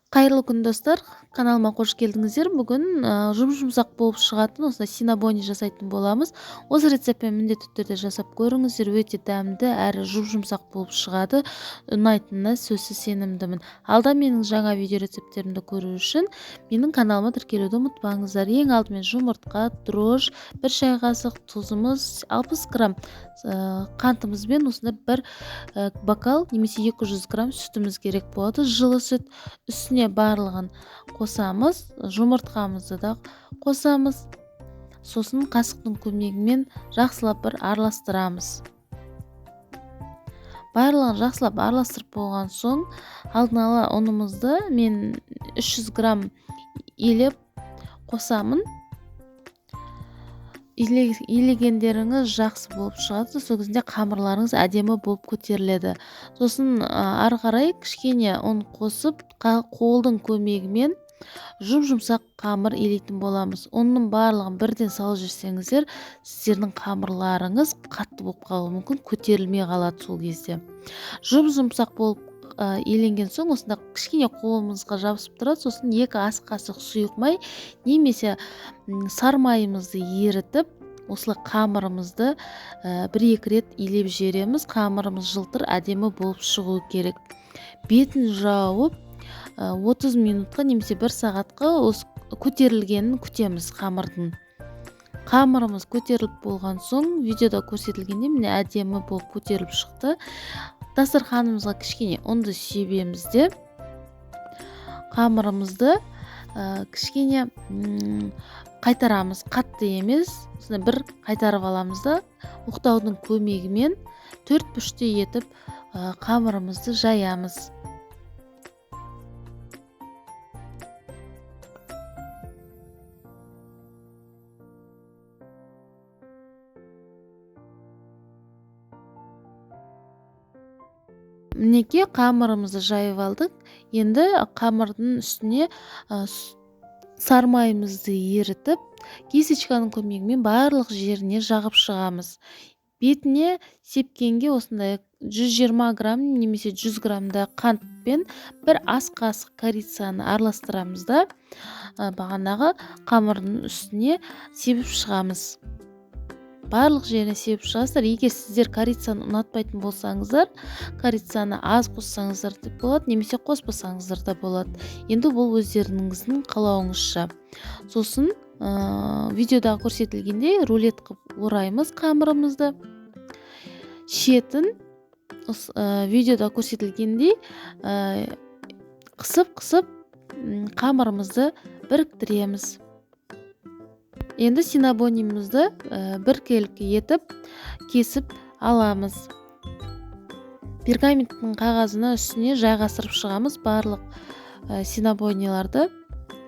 Қайырлы күн достар, каналыма қош келдіңіздер. Бүгін жұмсақ болып шығатын осындай синабони жасайтын боламыз. Осы рецептпен міндетті түрде жасап көріңіздер, өте дәмді әрі жұмсақ болып шығады. Ұнайтынына сөзсіз сенімдімін. Алда менің жаңа видео рецепттерімді көру үшін менің каналыма тіркелуді ұмытпаңыздар. Ең алдымен жұмыртқа, дрожж, 1 шай қасық тұзымыз, 60 грамм қантымызбен осында бір бокал немесе 200 грамм сүтіміз керек болады. Жылы сүт. Үстіне барлығын қосамыз, жұмыртқамызды да қосамыз. Сосын қасықтың көмегімен жақсылап бір араластырамыз. Барлығын жақсылап араластырып болған соң, алдын ала ұнымызды мен 300 грамм елеп қосамын. Елегендеріңіз жақсы болып шығады, сол кезінде қамырларыңыз әдемі болып көтеріледі. Сосын ары қарай кішкене ұн қосып, қолдың көмегімен жұмсақ қамыр елейтін боламыз. Оның барлығын бірден салып жүрсеңіздер, сіздердің қамырларыңыз қатты болып қалуы мүмкін, көтерілмей қалады сол кезде. Жұмсақ болып еленген соң осында кішкене қолымызға жабысып тұрады. Сосын 2 ас қасық сұйық май немесе сары майымызды ерітіп, осылай қамырымызды 1-2 рет илеп жібереміз. Қамырымыз жылтыр, әдемі болып шығу керек. Бетін жауып 30 минутқа немесе 1 сағатқа көтерілгенін күтеміз қамырдың. Қамырымыз көтеріліп болған соң, видеода көрсетілгенде міне әдемі болып көтеріліп шықты. Дастарханымызға кішкене ұнды себеміз де қамырымызды кішкене қайтарамыз, қатты емес, бір қайтарып аламыз да оқтаудың көмегімен 4 бүште етіп қамырымызды жаямыз. Мінекей қамырымызды жайып алдық. Енді қамырдың үстіне сары майымызды ерітіп, кесечканың көмегімен барлық жеріне жағып шығамыз. Бетіне сепкенге осындай 120 грамм немесе 100 граммда қантпен 1 ас қасық корицаны араластырамыз да бағанағы қамырдың үстіне себіп шығамыз. Барлық жеріне себіп шығасыздар. Егер сіздер корицаны ұнатпайтын болсаңыздар, корицаны аз қоссаңыздар да болады, немесе қоспасаңыздар да болады. Енді бұл өздеріңіздің қалауыңызша. Сосын видеода көрсетілгендей рулет қылып ораймыз қамырымызды. Шетін видеода көрсетілгендей қысып қамырымызды біріктіреміз. Енді синабонимізді біркелкі етіп кесіп аламыз. Пергаменттің қағазына үстіне жайғастырып шығамыз. Барлық синабониларды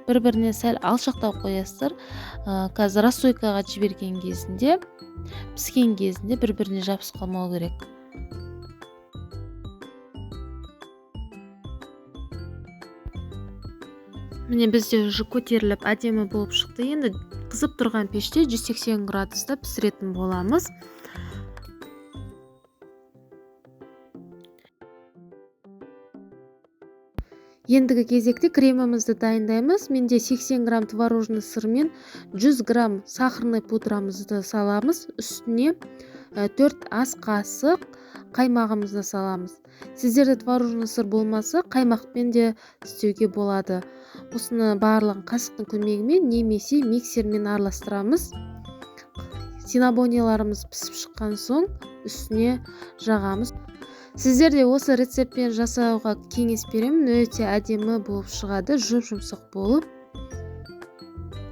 бір-біріне сәл алшақтау қоясыздар. Қазір рассойкаға жіберген кезінде, піскен кезінде бір-біріне жабысып қалмау керек. Міне бізде уже көтеріліп әдемі болып шықты. Енді қызып тұрған пеште 180 градуста пісіретін боламыз. Ендігі кезекте кремімізді дайындаймыз. Менде 80 грамм творожный сыр мен 100 грамм сахарный пудрамызды саламыз. Үстіне 4 ас қасық қаймағымызды саламыз. Сіздерде творожный сыр болмаса, қаймақпен де істеуге болады. Осыны барлығын қасықтың көмегімен немесе миксермен араластырамыз. Синабониларымыз пісіп шыққан соң үстіне жағамыз. Сіздерде осы рецептпен жасауға кеңес беремін. Өте әдемі болып шығады, жұмсақ болып.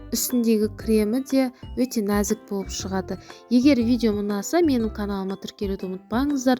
Үстіндегі кремі де өте нәзік болып шығады. Егер видео ұнаса, менің каналыма тіркелуді ұмытпаңыздар.